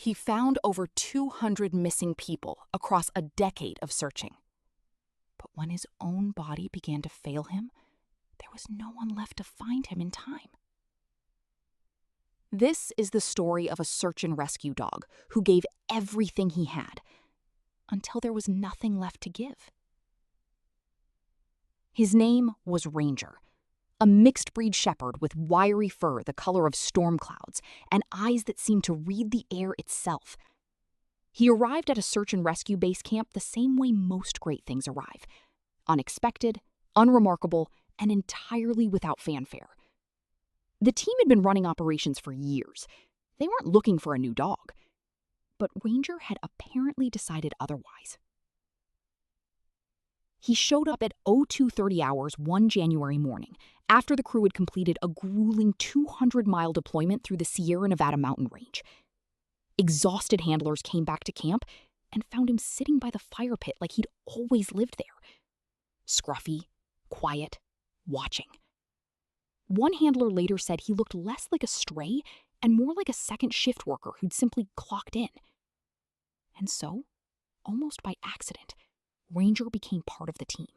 He found over 200 missing people across a decade of searching. But when his own body began to fail him, there was no one left to find him in time. This is the story of a search and rescue dog who gave everything he had until there was nothing left to give. His name was Ranger, a mixed-breed shepherd with wiry fur the color of storm clouds and eyes that seemed to read the air itself. He arrived at a search and rescue base camp the same way most great things arrive: unexpected, unremarkable, and entirely without fanfare. The team had been running operations for years. They weren't looking for a new dog. But Ranger had apparently decided otherwise. He showed up at 0230 hours one January morning, after the crew had completed a grueling 200-mile deployment through the Sierra Nevada mountain range. Exhausted handlers came back to camp and found him sitting by the fire pit like he'd always lived there. Scruffy, quiet, watching. One handler later said he looked less like a stray and more like a second shift worker who'd simply clocked in. And so, almost by accident, Ranger became part of the team.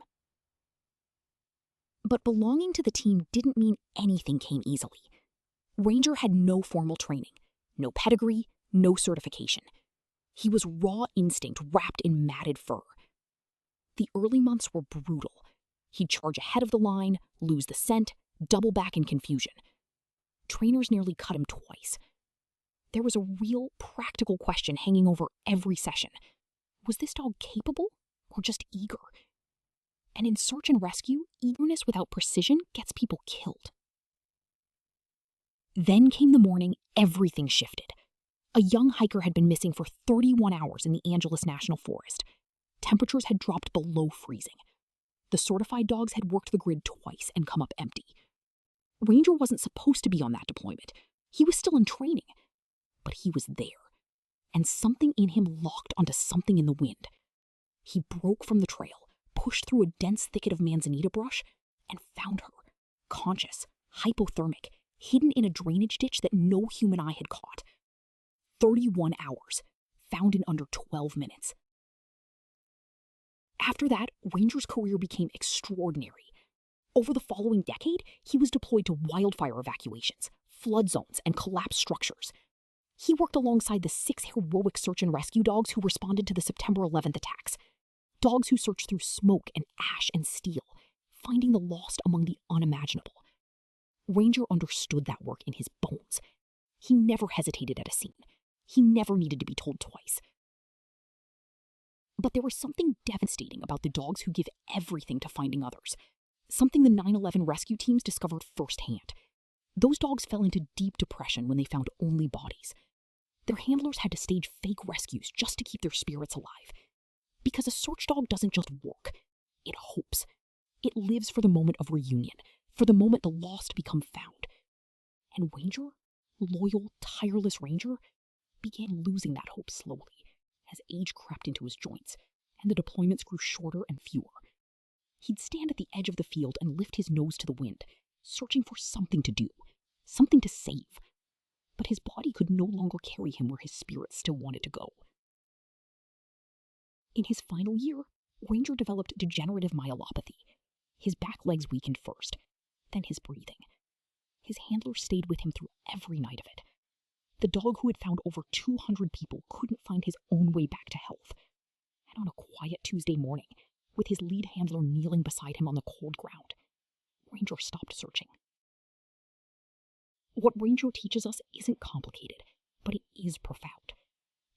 But belonging to the team didn't mean anything came easily. Ranger had no formal training, no pedigree, no certification. He was raw instinct wrapped in matted fur. The early months were brutal. He'd charge ahead of the line, lose the scent, double back in confusion. Trainers nearly cut him twice. There was a real practical question hanging over every session. Was this dog capable or just eager? And in search and rescue, eagerness without precision gets people killed. Then came the morning everything shifted. A young hiker had been missing for 31 hours in the Angeles National Forest. Temperatures had dropped below freezing. The certified dogs had worked the grid twice and come up empty. Ranger wasn't supposed to be on that deployment. He was still in training. But he was there. And something in him locked onto something in the wind. He broke from the trail, pushed through a dense thicket of manzanita brush, and found her, conscious, hypothermic, hidden in a drainage ditch that no human eye had caught. 31 hours, found in under 12 minutes. After that, Ranger's career became extraordinary. Over the following decade, he was deployed to wildfire evacuations, flood zones, and collapsed structures. He worked alongside the 6 heroic search and rescue dogs who responded to the September 11th attacks. Dogs who searched through smoke and ash and steel, finding the lost among the unimaginable. Ranger understood that work in his bones. He never hesitated at a scene. He never needed to be told twice. But there was something devastating about the dogs who give everything to finding others. Something the 9/11 rescue teams discovered firsthand. Those dogs fell into deep depression when they found only bodies. Their handlers had to stage fake rescues just to keep their spirits alive. Because a search dog doesn't just work, it hopes. It lives for the moment of reunion, for the moment the lost become found. And Ranger, loyal, tireless Ranger, began losing that hope slowly as age crept into his joints and the deployments grew shorter and fewer. He'd stand at the edge of the field and lift his nose to the wind, searching for something to do, something to save. But his body could no longer carry him where his spirit still wanted to go. In his final year, Ranger developed degenerative myelopathy. His back legs weakened first, then his breathing. His handlers stayed with him through every night of it. The dog who had found over 200 people couldn't find his own way back to health. And on a quiet Tuesday morning, with his lead handler kneeling beside him on the cold ground, Ranger stopped searching. What Ranger teaches us isn't complicated, but it is profound.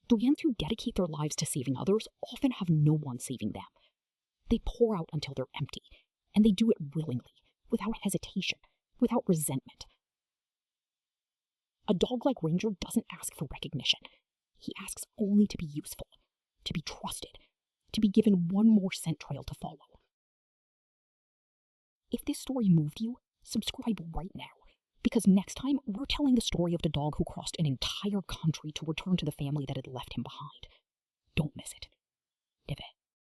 The ones who dedicate their lives to saving others often have no one saving them. They pour out until they're empty, and they do it willingly, without hesitation, without resentment. A dog like Ranger doesn't ask for recognition. He asks only to be useful, to be trusted, to be given one more scent trail to follow. If this story moved you, subscribe right now, because next time we're telling the story of the dog who crossed an entire country to return to the family that had left him behind. Don't miss it. Divet.